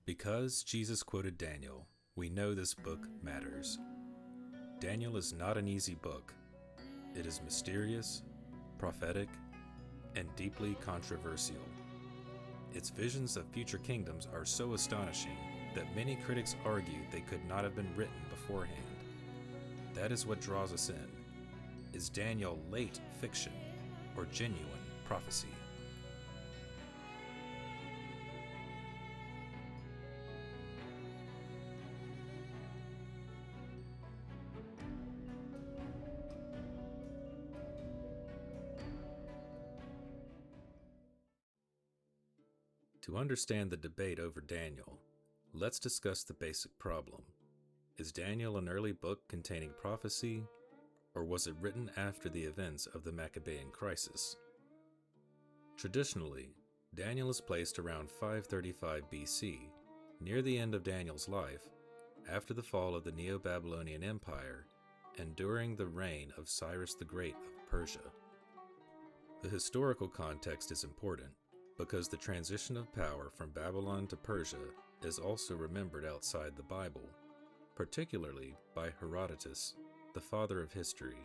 Because Jesus quoted Daniel, we know this book matters. Daniel is not an easy book. It is mysterious, prophetic, and deeply controversial. Its visions of future kingdoms are so astonishing that many critics argue they could not have been written beforehand. That is what draws us in. Is Daniel late fiction or genuine prophecy? To understand the debate over Daniel, let's discuss the basic problem. Is Daniel an early book containing prophecy, or was it written after the events of the Maccabean crisis? Traditionally, Daniel is placed around 535 BC, near the end of Daniel's life, after the fall of the Neo-Babylonian Empire, and during the reign of Cyrus the Great of Persia. The historical context is important, because the transition of power from Babylon to Persia is also remembered outside the Bible, particularly by Herodotus, the father of history,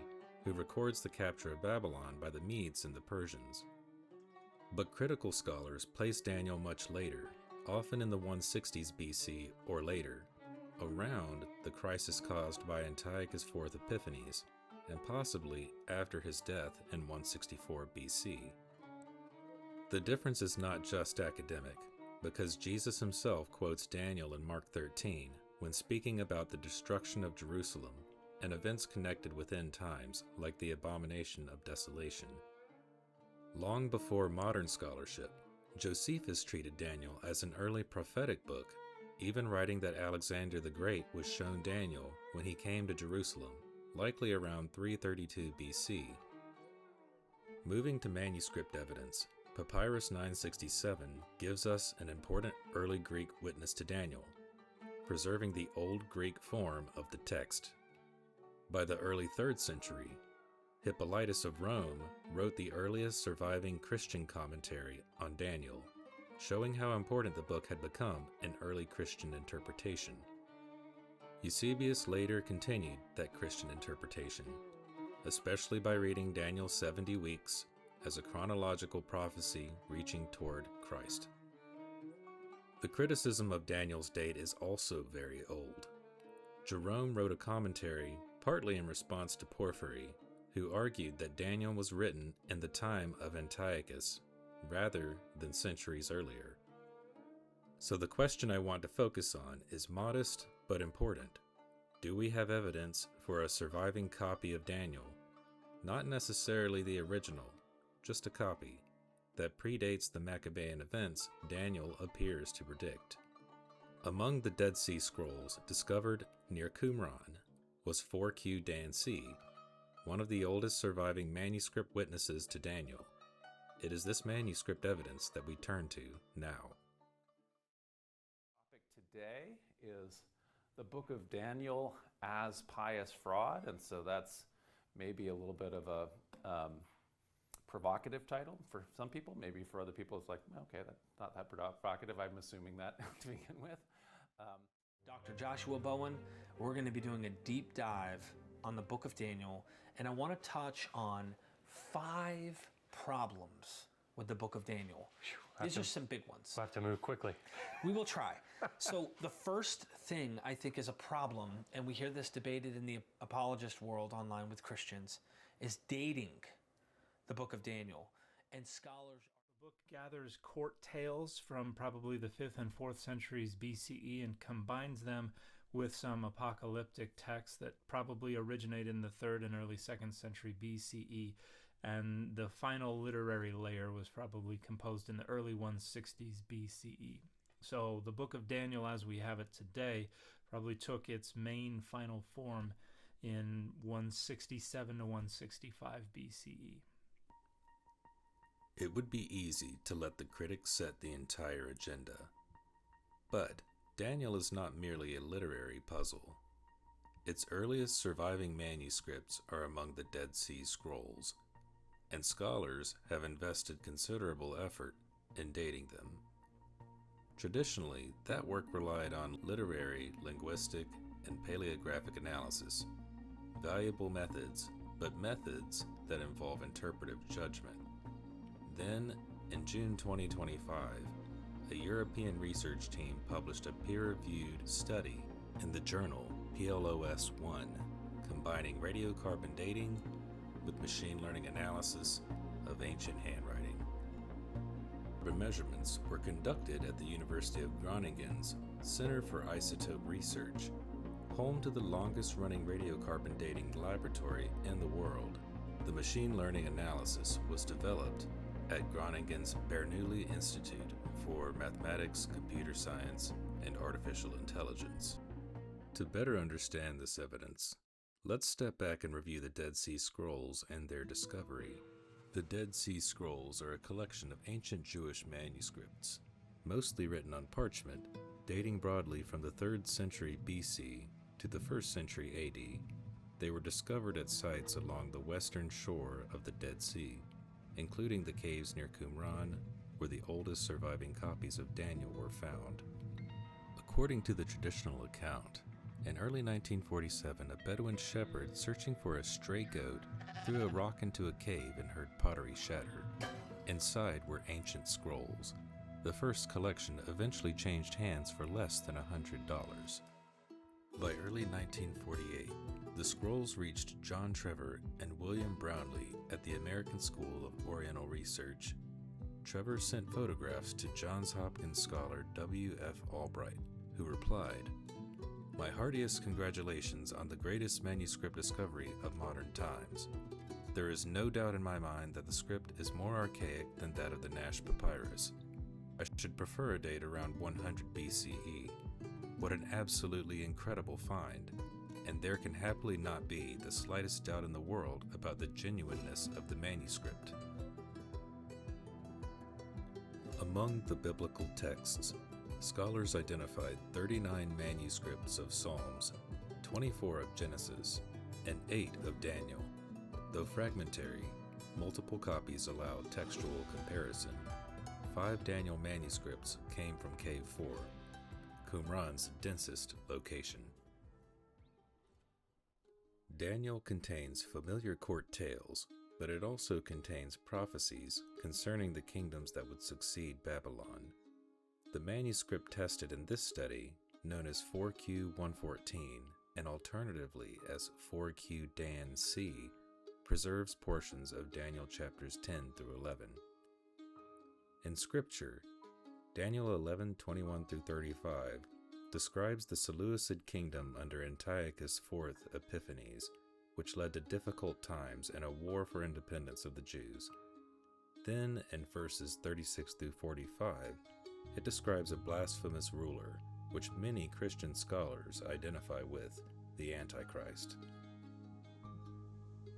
who records the capture of Babylon by the Medes and the Persians. But critical scholars place Daniel much later, often in the 160s BC or later, around the crisis caused by Antiochus IV Epiphanes, and possibly after his death in 164 BC. The difference is not just academic, because Jesus himself quotes Daniel in Mark 13 when speaking about the destruction of Jerusalem and events connected with end times like the abomination of desolation. Long before modern scholarship, Josephus treated Daniel as an early prophetic book, even writing that Alexander the Great was shown Daniel when he came to Jerusalem, likely around 332 BC. Moving to manuscript evidence, Papyrus 967 gives us an important early Greek witness to Daniel, preserving the Old Greek form of the text. By the early 3rd century, Hippolytus of Rome wrote the earliest surviving Christian commentary on Daniel, showing how important the book had become in early Christian interpretation. Eusebius later continued that Christian interpretation, especially by reading Daniel's 70 weeks as a chronological prophecy reaching toward Christ. The criticism of Daniel's date is also very old. Jerome wrote a commentary partly in response to Porphyry, who argued that Daniel was written in the time of Antiochus rather than centuries earlier. So the question I want to focus on is modest but important. Do we have evidence for a surviving copy of Daniel? Not necessarily the original, just a copy, that predates the Maccabean events Daniel appears to predict. Among the Dead Sea Scrolls discovered near Qumran was 4Q Dan C, one of the oldest surviving manuscript witnesses to Daniel. It is this manuscript evidence that we turn to now. Topic today is the book of Daniel as pious fraud, and so that's maybe a little bit of a provocative title for some people. Maybe for other people it's like, okay, that's not that provocative. I'm assuming that to begin with. Dr. Joshua Bowen, we're going to be doing a deep dive on the book of Daniel, and I want to touch on 5 problems with the book of Daniel. These are some big ones. We'll have to move quickly. We will try. So the first thing I think is a problem, and we hear this debated in the apologist world online with Christians, is dating the book of Daniel. And scholars... The book gathers court tales from probably the 5th and 4th centuries BCE and combines them with some apocalyptic texts that probably originate in the 3rd and early 2nd century BCE. And the final literary layer was probably composed in the early 160s BCE. So the book of Daniel as we have it today probably took its main final form in 167 to 165 BCE. It would be easy to let the critics set the entire agenda. But Daniel is not merely a literary puzzle. Its earliest surviving manuscripts are among the Dead Sea Scrolls, and scholars have invested considerable effort in dating them. Traditionally, that work relied on literary, linguistic, and paleographic analysis, valuable methods, but methods that involve interpretive judgment. Then, in June 2025, a European research team published a peer-reviewed study in the journal PLOS 1, combining radiocarbon dating with machine learning analysis of ancient handwriting. The measurements were conducted at the University of Groningen's Center for Isotope Research, home to the longest-running radiocarbon dating laboratory in the world. The machine learning analysis was developed at Groningen's Bernoulli Institute for Mathematics, Computer Science, and Artificial Intelligence. To better understand this evidence, let's step back and review the Dead Sea Scrolls and their discovery. The Dead Sea Scrolls are a collection of ancient Jewish manuscripts, mostly written on parchment, dating broadly from the 3rd century BC to the 1st century AD. They were discovered at sites along the western shore of the Dead Sea, including the caves near Qumran, where the oldest surviving copies of Daniel were found. According to the traditional account, in early 1947, a Bedouin shepherd searching for a stray goat threw a rock into a cave and heard pottery shatter. Inside were ancient scrolls. The first collection eventually changed hands for less than $100. By early 1948, the scrolls reached John Trevor and William Brownlee at the American School of Oriental Research. Trevor sent photographs to Johns Hopkins scholar W.F. Albright, who replied, "My heartiest congratulations on the greatest manuscript discovery of modern times. There is no doubt in my mind that the script is more archaic than that of the Nash Papyrus. I should prefer a date around 100 BCE. What an absolutely incredible find, and there can happily not be the slightest doubt in the world about the genuineness of the manuscript." Among the biblical texts, scholars identified 39 manuscripts of Psalms, 24 of Genesis, and 8 of Daniel. Though fragmentary, multiple copies allowed textual comparison. 5 Daniel manuscripts came from Cave 4, Qumran's densest location. Daniel contains familiar court tales, but it also contains prophecies concerning the kingdoms that would succeed Babylon. The manuscript tested in this study, known as 4Q114 and alternatively as 4Q Dan C, preserves portions of Daniel chapters 10 through 11. In Scripture, Daniel 11:21-35 describes the Seleucid kingdom under Antiochus IV Epiphanes, which led to difficult times and a war for independence of the Jews. Then, in verses 36-45, it describes a blasphemous ruler, which many Christian scholars identify with the Antichrist.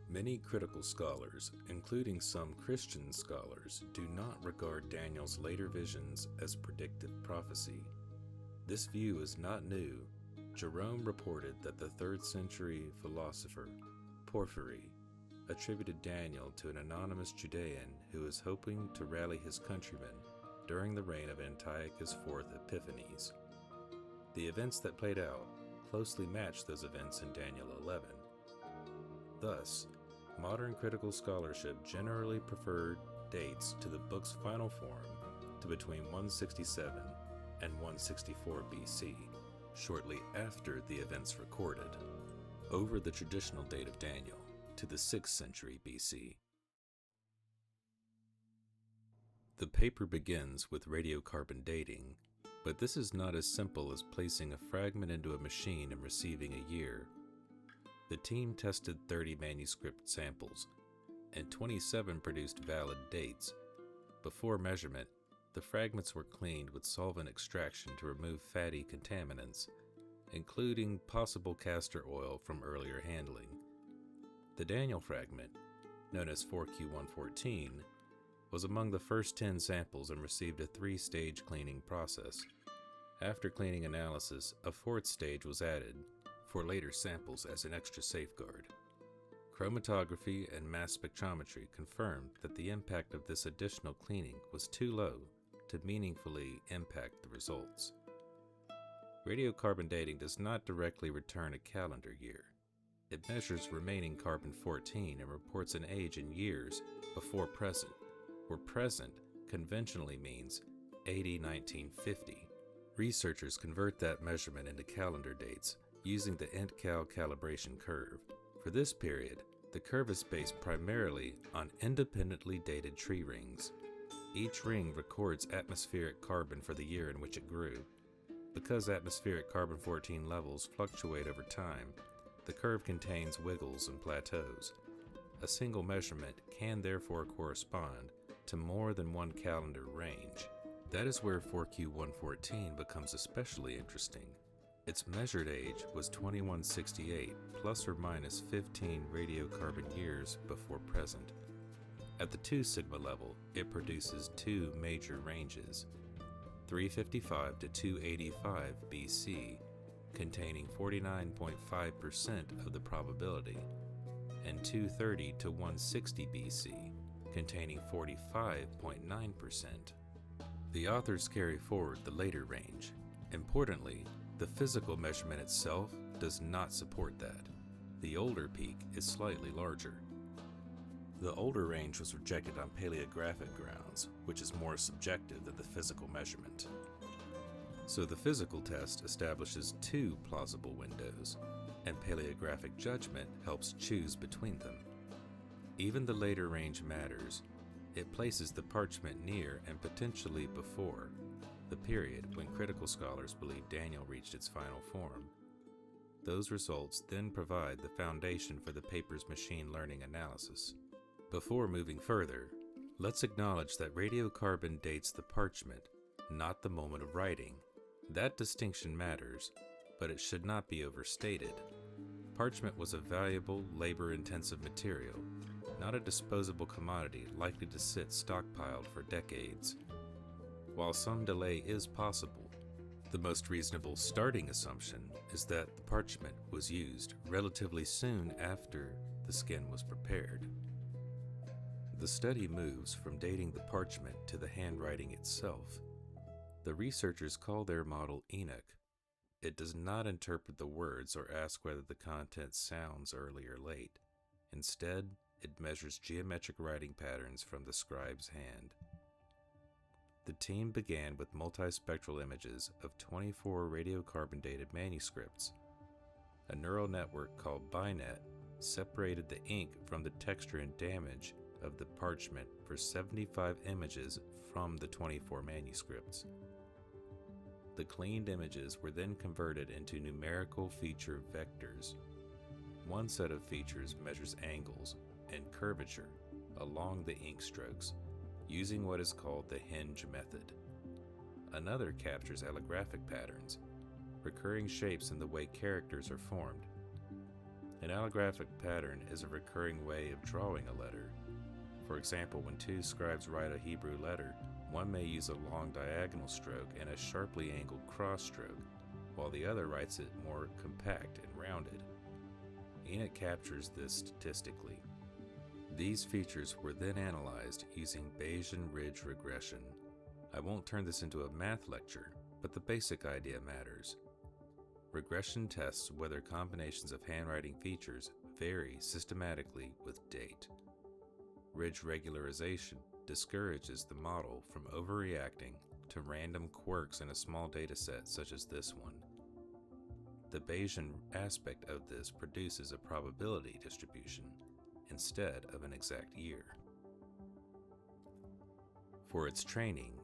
Many critical scholars, including some Christian scholars, do not regard Daniel's later visions as predictive prophecy. This view is not new. Jerome reported that the 3rd century philosopher, Porphyry, attributed Daniel to an anonymous Judean who was hoping to rally his countrymen during the reign of Antiochus IV Epiphanes. The events that played out closely matched those events in Daniel 11. Thus, modern critical scholarship generally preferred dates to the book's final form to between 167 and 164 BC, shortly after the events recorded, over the traditional date of Daniel to the 6th century BC. The paper begins with radiocarbon dating, but this is not as simple as placing a fragment into a machine and receiving a year. The team tested 30 manuscript samples, and 27 produced valid dates. Before measurement, the fragments were cleaned with solvent extraction to remove fatty contaminants, including possible castor oil from earlier handling. The Daniel fragment, known as 4Q114, was among the first 10 samples and received a 3-stage cleaning process. After cleaning analysis, a 4th stage was added for later samples as an extra safeguard. Chromatography and mass spectrometry confirmed that the impact of this additional cleaning was too low to meaningfully impact the results. Radiocarbon dating does not directly return a calendar year. It measures remaining carbon-14 and reports an age in years before present, where present conventionally means 1950. Researchers convert that measurement into calendar dates using the Entcal calibration curve. For this period, the curve is based primarily on independently dated tree rings. Each ring records atmospheric carbon for the year in which it grew. Because atmospheric carbon-14 levels fluctuate over time, the curve contains wiggles and plateaus. A single measurement can therefore correspond to more than one calendar range. That is where 4Q114 becomes especially interesting. Its measured age was 2168 plus or minus 15 radiocarbon years before present. At the 2 sigma level, it produces two major ranges: 355 to 285 BC, containing 49.5% of the probability, and 230 to 160 BC, containing 45.9%. The authors carry forward the later range. Importantly, the physical measurement itself does not support that. The older peak is slightly larger. The older range was rejected on paleographic grounds, which is more subjective than the physical measurement. So the physical test establishes two plausible windows, and paleographic judgment helps choose between them. Even the later range matters. It places the parchment near and potentially before the period when critical scholars believe Daniel reached its final form. Those results then provide the foundation for the paper's machine learning analysis. Before moving further, let's acknowledge that radiocarbon dates the parchment, not the moment of writing. That distinction matters, but it should not be overstated. Parchment was a valuable, labor-intensive material, not a disposable commodity likely to sit stockpiled for decades. While some delay is possible, the most reasonable starting assumption is that the parchment was used relatively soon after the skin was prepared. The study moves from dating the parchment to the handwriting itself. The researchers call their model Enoch. It does not interpret the words or ask whether the content sounds early or late. Instead, it measures geometric writing patterns from the scribe's hand. The team began with multispectral images of 24 radiocarbon-dated manuscripts. A neural network called BINET separated the ink from the texture and damage of the parchment for 75 images from the 24 manuscripts. The cleaned images were then converted into numerical feature vectors. One set of features measures angles and curvature along the ink strokes, using what is called the hinge method. Another captures allographic patterns, recurring shapes in the way characters are formed. An allographic pattern is a recurring way of drawing a letter. For example, when two scribes write a Hebrew letter, one may use a long diagonal stroke and a sharply angled cross stroke, while the other writes it more compact and rounded. Enoch captures this statistically. These features were then analyzed using Bayesian ridge regression. I won't turn this into a math lecture, but the basic idea matters. Regression tests whether combinations of handwriting features vary systematically with date. Ridge regularization discourages the model from overreacting to random quirks in a small dataset such as this one. The Bayesian aspect of this produces a probability distribution instead of an exact year. For its training,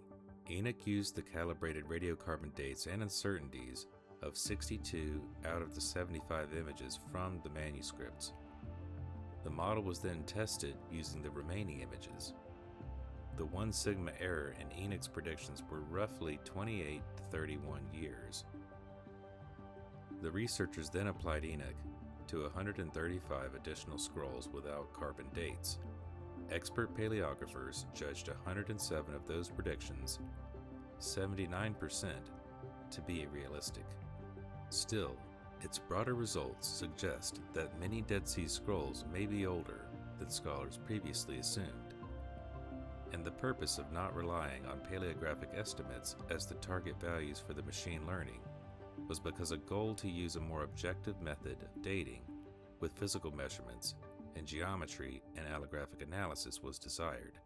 Enoch used the calibrated radiocarbon dates and uncertainties of 62 out of the 75 images from the manuscripts. The model was then tested using the remaining images. The 1 sigma error in Enoch's predictions were roughly 28 to 31 years. The researchers then applied Enoch to 135 additional scrolls without carbon dates. Expert paleographers judged 107 of those predictions, 79%, to be realistic. Still, its broader results suggest that many Dead Sea Scrolls may be older than scholars previously assumed. and the purpose of not relying on paleographic estimates as the target values for the machine learning was because a goal to use a more objective method of dating with physical measurements and geometry and allographic analysis was desired.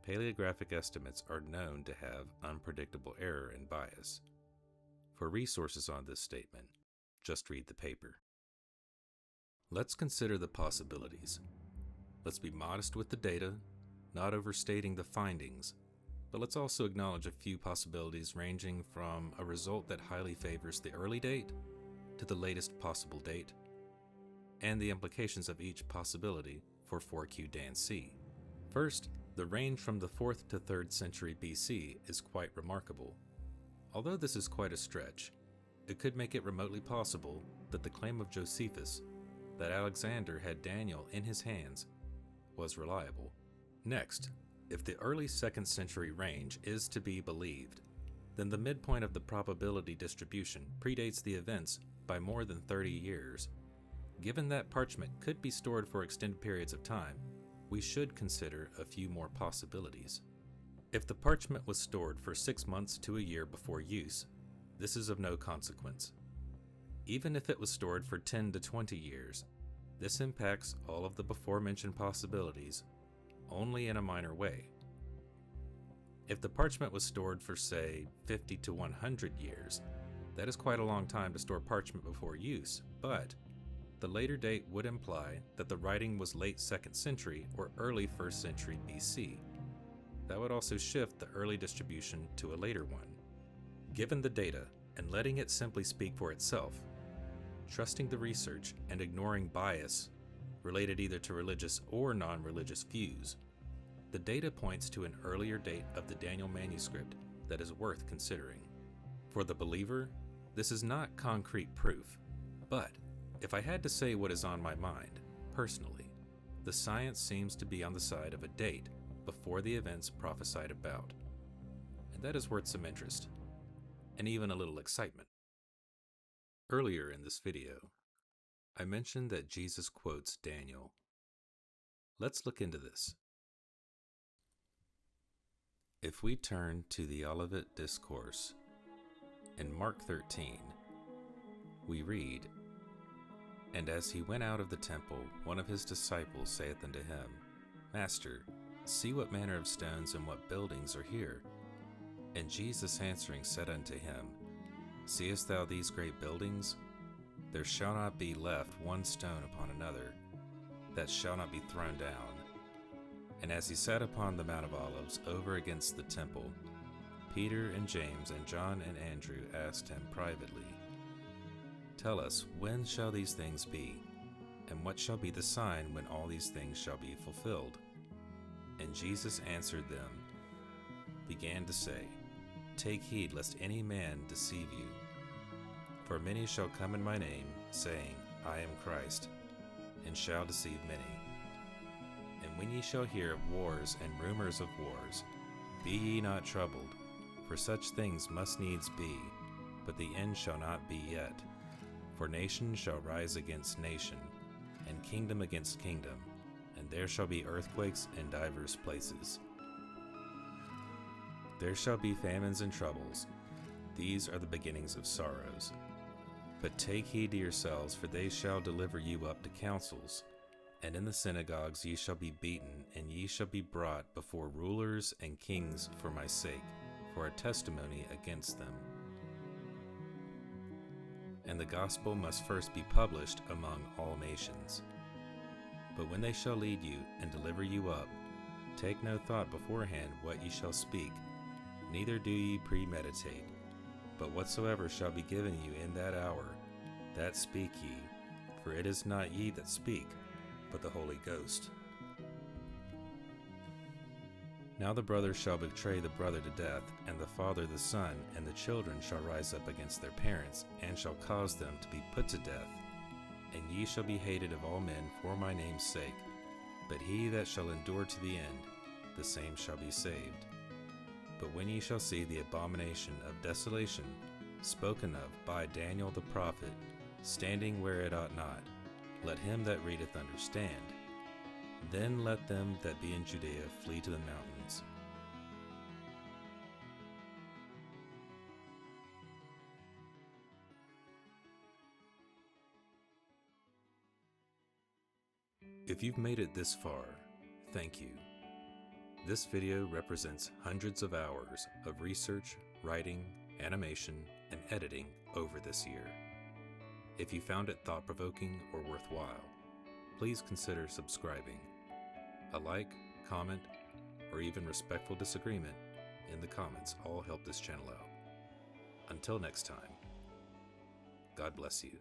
Paleographic estimates are known to have unpredictable error and bias. For resources on this statement, just read the paper. Let's consider the possibilities. Let's be modest with the data, not overstating the findings, but let's also acknowledge a few possibilities ranging from a result that highly favors the early date to the latest possible date, and the implications of each possibility for 4Q Dan C. First, the range from the 4th to 3rd century BC is quite remarkable. Although this is quite a stretch, it could make it remotely possible that the claim of Josephus that Alexander had Daniel in his hands was reliable. Next, if the early 2nd century range is to be believed, then the midpoint of the probability distribution predates the events by more than 30 years. Given that parchment could be stored for extended periods of time, we should consider a few more possibilities. If the parchment was stored for 6 months to a year before use, this is of no consequence. Even if it was stored for 10 to 20 years, this impacts all of the before-mentioned possibilities only in a minor way. If the parchment was stored for, say, 50 to 100 years, that is quite a long time to store parchment before use, but the later date would imply that the writing was late 2nd century or early 1st century BC. That would also shift the early distribution to a later one. Given the data and letting it simply speak for itself, trusting the research and ignoring bias related either to religious or non-religious views, the data points to an earlier date of the Daniel manuscript that is worth considering. For the believer, this is not concrete proof, but if I had to say what is on my mind, personally, the science seems to be on the side of a date before the events prophesied about, and that is worth some interest, and even a little excitement. Earlier in this video, I mentioned that Jesus quotes Daniel. Let's look into this. If we turn to the Olivet Discourse, in Mark 13, we read, "And as he went out of the temple, one of his disciples saith unto him, Master, see what manner of stones and what buildings are here. And Jesus answering said unto him, Seest thou these great buildings? There shall not be left one stone upon another, that shall not be thrown down. And as he sat upon the Mount of Olives over against the temple, Peter and James and John and Andrew asked him privately, Tell us, when shall these things be? And what shall be the sign when all these things shall be fulfilled? And Jesus answered them, began to say, Take heed lest any man deceive you. For many shall come in my name, saying, I am Christ, and shall deceive many. And when ye shall hear of wars and rumors of wars, be ye not troubled, for such things must needs be, but the end shall not be yet. For nation shall rise against nation, and kingdom against kingdom, and there shall be earthquakes in divers places. There shall be famines and troubles. These are the beginnings of sorrows. But take heed to yourselves, for they shall deliver you up to councils. And in the synagogues ye shall be beaten, and ye shall be brought before rulers and kings for my sake, for a testimony against them. And the gospel must first be published among all nations. But when they shall lead you and deliver you up, take no thought beforehand what ye shall speak, neither do ye premeditate. But whatsoever shall be given you in that hour, that speak ye, for it is not ye that speak, but the Holy Ghost. Now the brother shall betray the brother to death, and the father the son, and the children shall rise up against their parents, and shall cause them to be put to death. And ye shall be hated of all men for my name's sake, but he that shall endure to the end, the same shall be saved. But when ye shall see the abomination of desolation, spoken of by Daniel the prophet, standing where it ought not, let him that readeth understand. Then let them that be in Judea flee to the mountains. If you've made it this far, thank you. This video represents hundreds of hours of research, writing, animation, and editing over this year. If you found it thought-provoking or worthwhile, please consider subscribing. A like, comment, or even respectful disagreement in the comments all help this channel out. Until next time, God bless you.